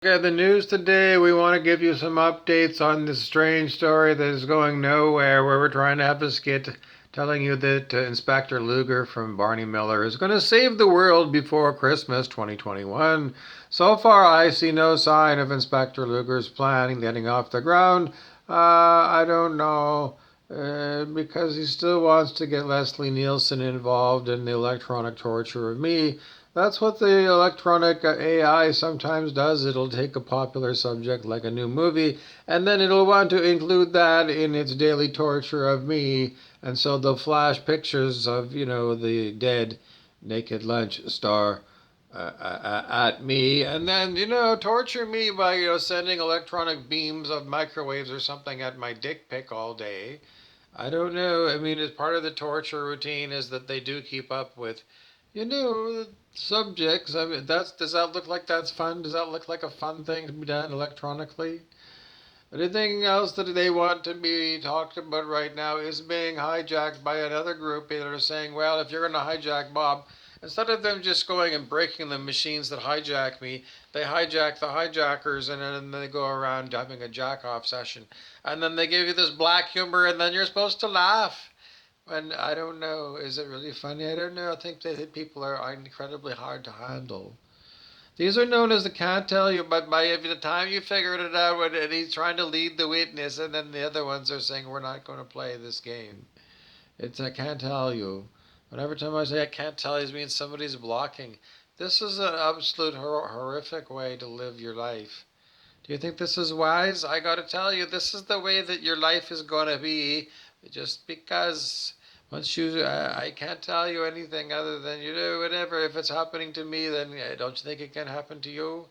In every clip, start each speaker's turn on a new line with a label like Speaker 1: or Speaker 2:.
Speaker 1: Okay, the news today, we want to give you some updates on this strange story that is going nowhere, where we're trying to have a skit telling you that Inspector Luger from Barney Miller is going to save the world before Christmas 2021. So far, I see no sign of Inspector Luger's plan getting off the ground. I don't know. Because he still wants to get Leslie Nielsen involved in the electronic torture of me. That's what the electronic AI sometimes does. It'll take a popular subject like a new movie, and then it'll want to include that in its daily torture of me. And so they'll flash pictures of, the dead naked lunch star at me, and then, torture me by, sending electronic beams of microwaves or something at my dick pic all day. I don't know. I mean, as part of the torture routine is that they do keep up with, subjects. I mean, does that look like that's fun? Does that look like a fun thing to be done electronically? Anything else that they want to be talked about right now is being hijacked by another group that are saying, well, if you're going to hijack Bob, instead of them just going and breaking the machines that hijack me, they hijack the hijackers and then they go around having a jack off session. And then they give you this black humor and then you're supposed to laugh. And I don't know, is it really funny? I don't know. I think that people are incredibly hard to handle. These are known as the can't tell you, but by the time you figured it out, and he's trying to lead the witness, and then the other ones are saying, we're not going to play this game. It's I can't tell you. But every time I say I can't tell you, it means somebody's blocking. This is an absolute horrific way to live your life. Do you think this is wise? I gotta tell you, this is the way that your life is gonna be. Just because once I can't tell you anything other than you do whatever. If it's happening to me, then don't you think it can happen to you?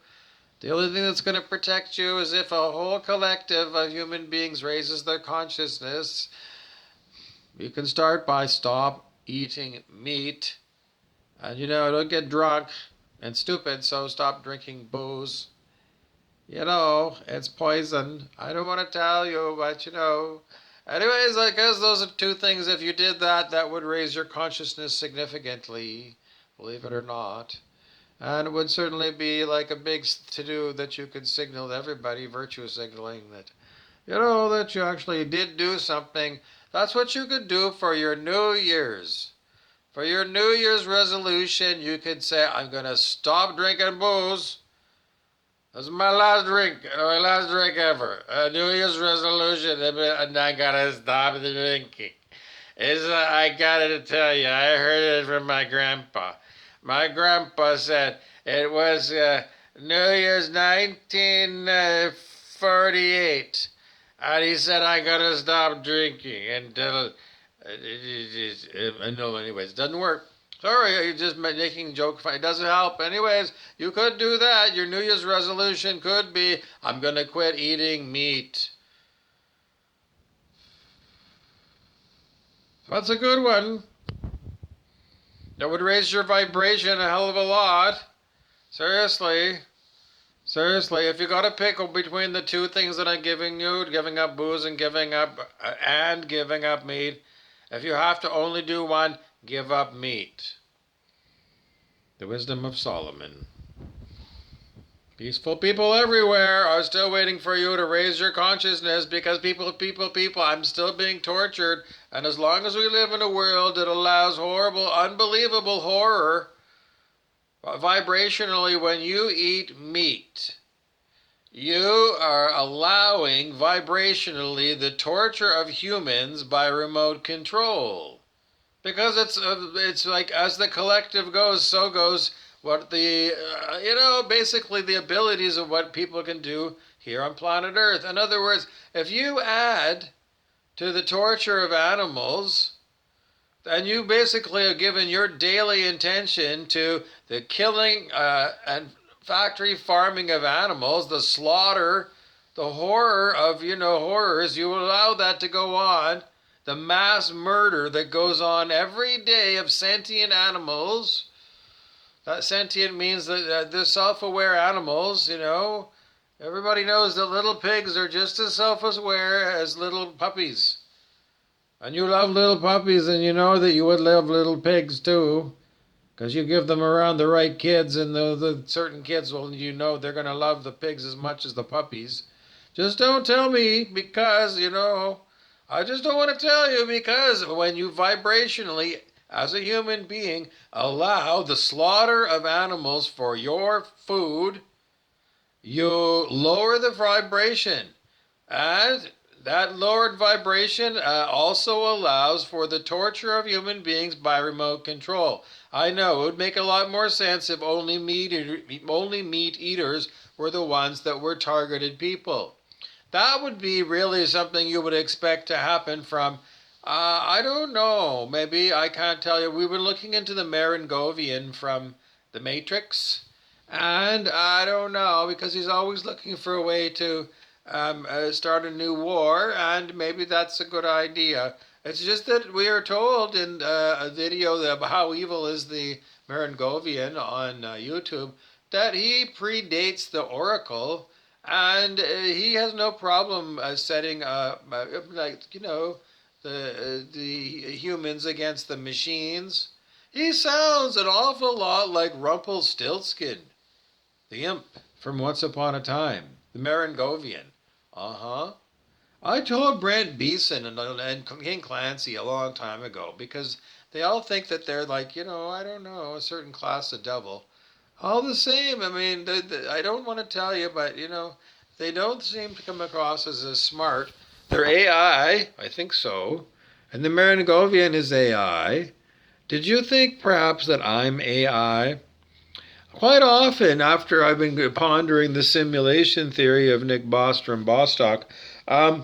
Speaker 1: The only thing that's going to protect you is if a whole collective of human beings raises their consciousness. You can start by stop eating meat, and don't get drunk and stupid. So stop drinking booze. It's poison. I don't want to tell you, but Anyways, I guess those are two things. If you did that, that would raise your consciousness significantly, believe it or not. And it would certainly be like a big to do that you could signal to everybody, virtue signaling that, that you actually did do something. That's what you could do for your New Year's. For your New Year's resolution, you could say, I'm going to stop drinking booze. This is my last drink ever. A New Year's resolution, and I gotta stop the drinking. I gotta tell you, I heard it from my grandpa. My grandpa said it was New Year's 1948, and he said I gotta stop drinking until. No, anyways, it doesn't work. Sorry, you're just making joke. It doesn't help. Anyways, you could do that. Your New Year's resolution could be, I'm going to quit eating meat. That's a good one. That would raise your vibration a hell of a lot. Seriously. Seriously, if you got to pick between the two things that I'm giving you, giving up booze and giving up meat, if you have to only do one, give up meat. The wisdom of Solomon. Peaceful people everywhere are still waiting for you to raise your consciousness because people, I'm still being tortured. And as long as we live in a world that allows horrible, unbelievable horror, vibrationally, when you eat meat, you are allowing vibrationally the torture of humans by remote control. Because it's like as the collective goes, so goes what basically the abilities of what people can do here on planet Earth. In other words, if you add to the torture of animals, then you basically are given your daily intention to the killing and factory farming of animals, the slaughter, the horror of, horrors. You allow that to go on. The mass murder that goes on every day of sentient animals. That sentient means that they're self-aware animals, Everybody knows that little pigs are just as self-aware as little puppies. And you love little puppies, and you know that you would love little pigs too. Because you give them around the right kids, and the certain kids, well, they're going to love the pigs as much as the puppies. Just don't tell me because, I just don't want to tell you because when you vibrationally, as a human being, allow the slaughter of animals for your food, you lower the vibration. And that lowered vibration also allows for the torture of human beings by remote control. I know it would make a lot more sense if only meat eaters were the ones that were targeted people. That would be really something you would expect to happen from, I don't know, maybe, I can't tell you. We've been looking into the Marengovian from The Matrix, and I don't know, because he's always looking for a way to start a new war, and maybe that's a good idea. It's just that we are told in a video of how evil is the Marengovian on YouTube that he predates the Oracle, and he has no problem setting the humans against the machines. He sounds an awful lot like Rumpelstiltskin, the imp from Once Upon a Time, the Marengovian. Uh-huh. I told Brent Beeson and King Clancy a long time ago because they all think that they're like, I don't know, a certain class of devil. All the same, I mean, I don't want to tell you, but, they don't seem to come across as smart. They're I think so. And the Marengovian is AI. Did you think perhaps that I'm AI? Quite often, after I've been pondering the simulation theory of Nick Bostrom Bostock, and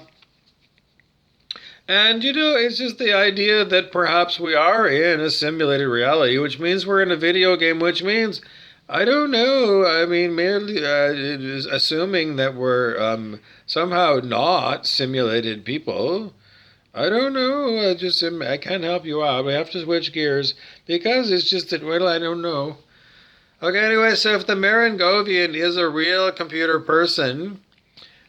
Speaker 1: it's just the idea that perhaps we are in a simulated reality, which means we're in a video game, which means, I don't know, I mean, merely assuming that we're somehow not simulated people. I don't know, I can't help you out. We have to switch gears because it's just that, well, I don't know. Okay, anyway, so if the Marengovian is a real computer person,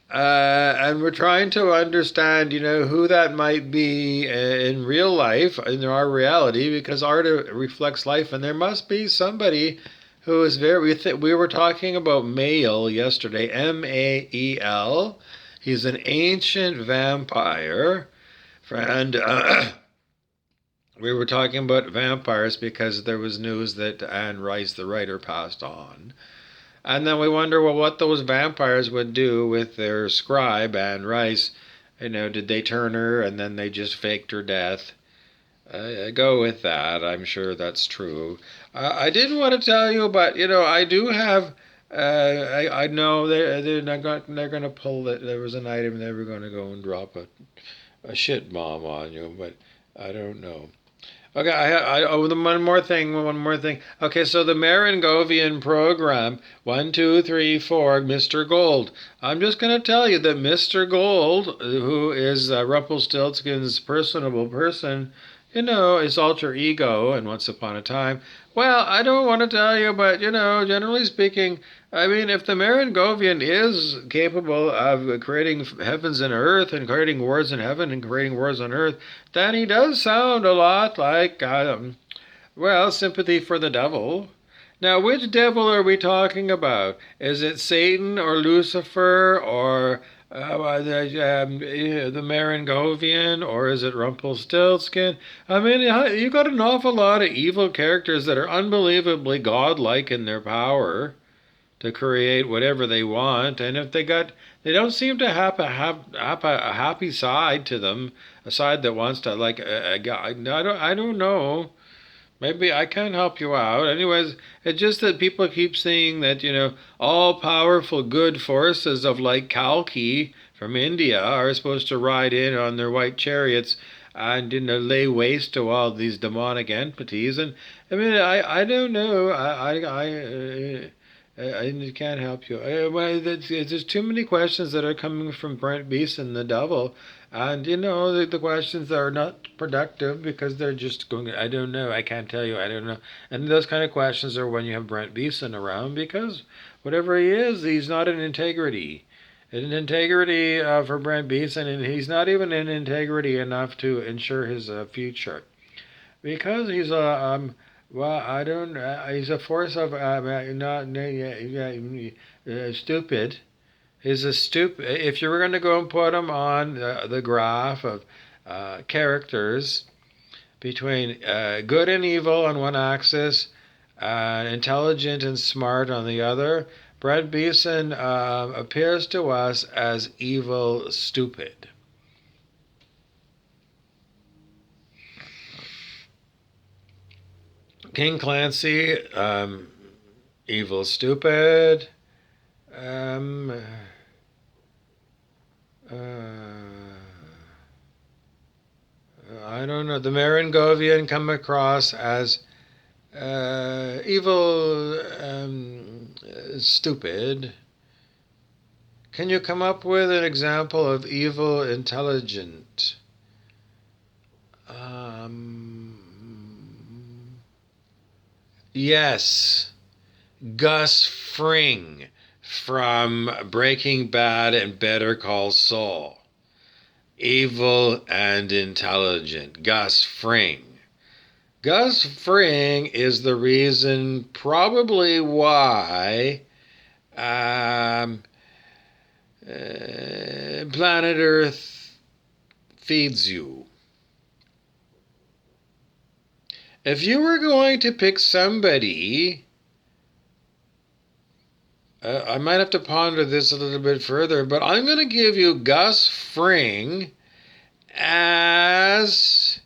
Speaker 1: and we're trying to understand, who that might be in real life, in our reality, because art reflects life, and there must be somebody who is we were talking about Mael yesterday, Mael. He's an ancient vampire, and we were talking about vampires because there was news that Anne Rice, the writer, passed on. And then we wonder, well, what those vampires would do with their scribe, Anne Rice. Did they turn her and then they just faked her death? Go with that. I'm sure that's true. I didn't want to tell you, but, I do have... I know they're going to pull it. There was an item they were going to go and drop a shit bomb on you, but I don't know. Okay, one more thing. Okay, so the Marengovian program, 1, 2, 3, 4, Mr. Gold. I'm just going to tell you that Mr. Gold, who is Rumpelstiltskin's personable person, his alter ego and Once Upon a Time. Well, I don't want to tell you, but, generally speaking, I mean, if the Marengovian is capable of creating heavens and earth and creating wars in heaven and creating wars on earth, then he does sound a lot like, sympathy for the devil. Now, which devil are we talking about? Is it Satan or Lucifer or the Marengovian, or is it Rumpelstiltskin? I mean, you got an awful lot of evil characters that are unbelievably godlike in their power to create whatever they want, and if they don't seem to have a happy side to them, a side that wants to I don't know. Maybe I can help you out. Anyways, it's just that people keep saying that, all-powerful good forces of like Kalki from India are supposed to ride in on their white chariots and, lay waste to all these demonic entities. And, I mean, I don't know. I can't help you. There's too many questions that are coming from Brent Beeson, the devil. And, the questions are not productive because they're just going, I don't know, I can't tell you, I don't know. And those kind of questions are when you have Brent Beeson around because whatever he is, he's not in integrity. In integrity for Brent Beeson, and he's not even in integrity enough to ensure his future. Because he's Well, I don't. He's a force of not stupid. He's a stupid. If you were going to go and put him on the graph of characters between good and evil on one axis, intelligent and smart on the other, Brent Beeson appears to us as evil, stupid. King Clancy, evil, stupid. Um, I don't know. The Maringovian come across as evil, stupid. Can you come up with an example of evil, intelligent? Yes, Gus Fring from Breaking Bad and Better Call Saul. Evil and intelligent. Gus Fring. Gus Fring is the reason probably why planet Earth feeds you. If you were going to pick somebody, I might have to ponder this a little bit further, but I'm going to give you Gus Fring as...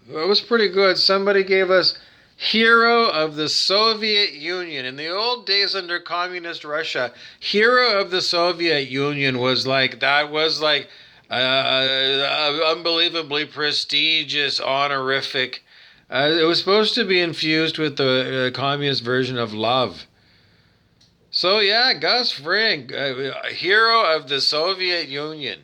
Speaker 1: It was pretty good. Somebody gave us hero of the Soviet Union. In the old days under communist Russia, hero of the Soviet Union was like unbelievably prestigious, honorific. It was supposed to be infused with the communist version of love. So yeah, Gus Fring, hero of the Soviet Union.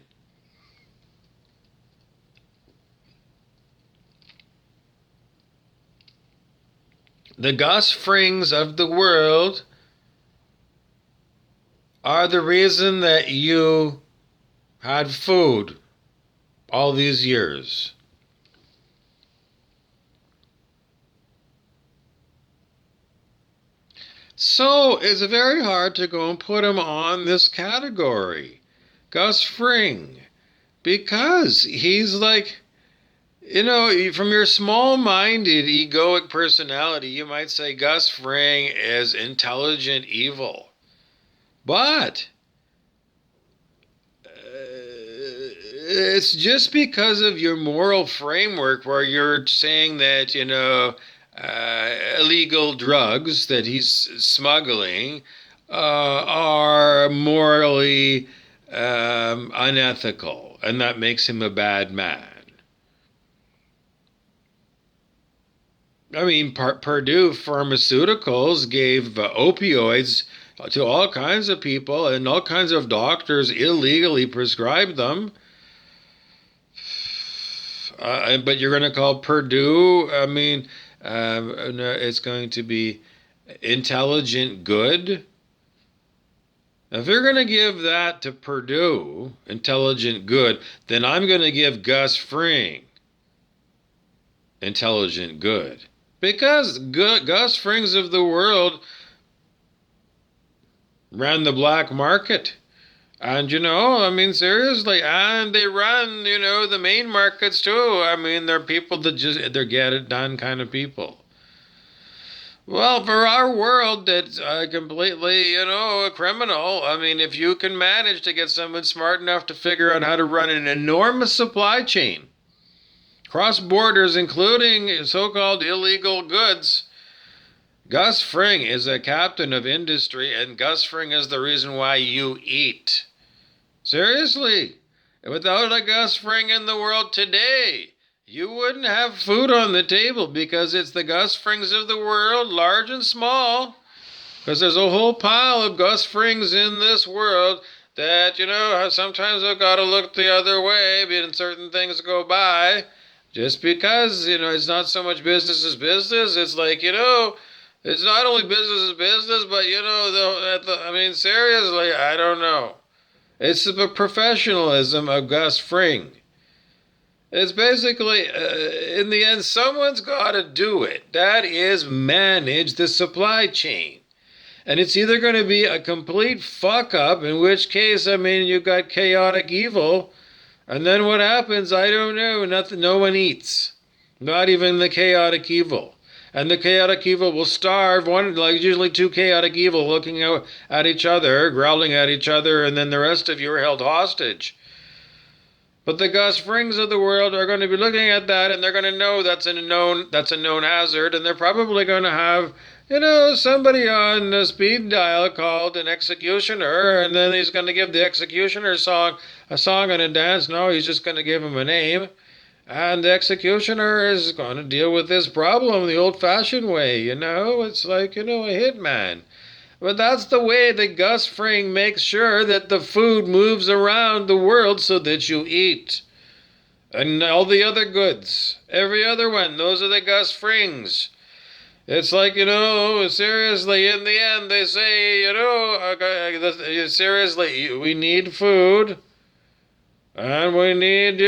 Speaker 1: The Gus Frings of the world are the reason that you had food all these years. So it's very hard to go and put him on this category, Gus Fring, because he's like, from your small-minded, egoic personality, you might say Gus Fring is intelligent evil. But it's just because of your moral framework where you're saying that, illegal drugs that he's smuggling are morally unethical, and that makes him a bad man. I mean, Purdue Pharmaceuticals gave opioids to all kinds of people, and all kinds of doctors illegally prescribed them. But you're going to call Purdue, it's going to be intelligent good? If you're going to give that to Purdue, intelligent good, then I'm going to give Gus Fring intelligent good. Because Gus Frings of the world ran the black market. And, seriously, and they run, the main markets too. They're people that they're get it done kind of people. Well, for our world that's completely, criminal, if you can manage to get someone smart enough to figure out how to run an enormous supply chain, cross borders, including so-called illegal goods, Gus Fring is a captain of industry, and Gus Fring is the reason why you eat. Seriously, without a Gus Fring in the world today, you wouldn't have food on the table, because it's the Gus Frings of the world, large and small, because there's a whole pile of Gus Frings in this world that, sometimes I've got to look the other way, but certain things go by. Just because, it's not so much business as business. It's like, it's not only business as business, but, seriously, I don't know. It's the professionalism of Gus Fring. It's basically, in the end, someone's got to do it. That is, manage the supply chain. And it's either going to be a complete fuck up, in which case, I mean, you've got chaotic evil, and then what happens? I don't know. Nothing. No one eats. Not even the chaotic evil. And the chaotic evil will starve. One, like usually two chaotic evil looking out at each other, growling at each other, and then the rest of you are held hostage. But the Gus Frings of the world are going to be looking at that, and they're going to know that's a known hazard, and they're probably going to have, somebody on the speed dial called an executioner, and then he's going to give the executioner a song and a dance. No, he's just going to give him a name. And the executioner is going to deal with this problem the old-fashioned way, It's like, a hitman. But that's the way that Gus Fring makes sure that the food moves around the world so that you eat. And all the other goods, every other one, those are the Gus Frings. It's like, seriously, in the end, they say, seriously, we need food. And we need,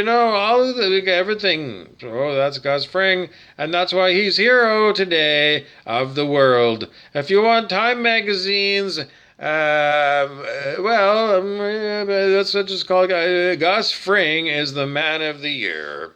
Speaker 1: everything. So that's Gus Fring, and that's why he's hero today of the world. If you want Time magazine's, that's what just called Gus Fring is the man of the year.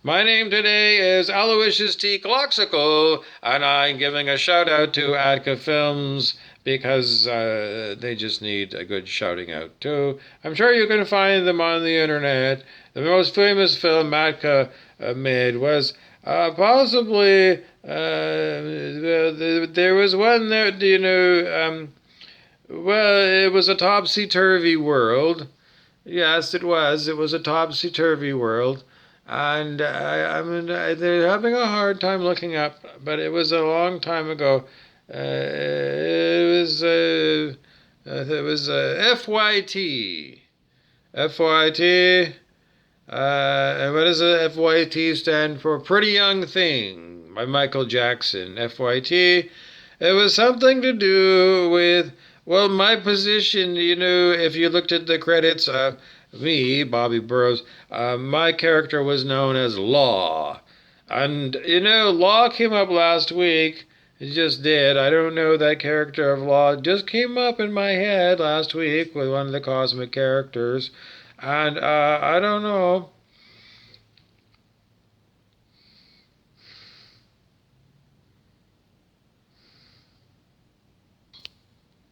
Speaker 1: My name today is Aloysius T. Cloxical, and I'm giving a shout out to Atka Films, because they just need a good shouting out too. I'm sure you can find them on the internet. The most famous film Atka made was possibly, there was one that, it was a topsy-turvy world. Yes, it was. It was a topsy-turvy world. And they're having a hard time looking up, but it was a long time ago. It was FYT. FYT. And what does a FYT stand for? Pretty Young Thing by Michael Jackson. FYT. It was something to do with, my position, if you looked at the credits, me, Bobby Burrows, my character was known as Law. And, Law came up last week. It just did. I don't know, that character of Law just came up in my head last week with one of the cosmic characters. And I don't know.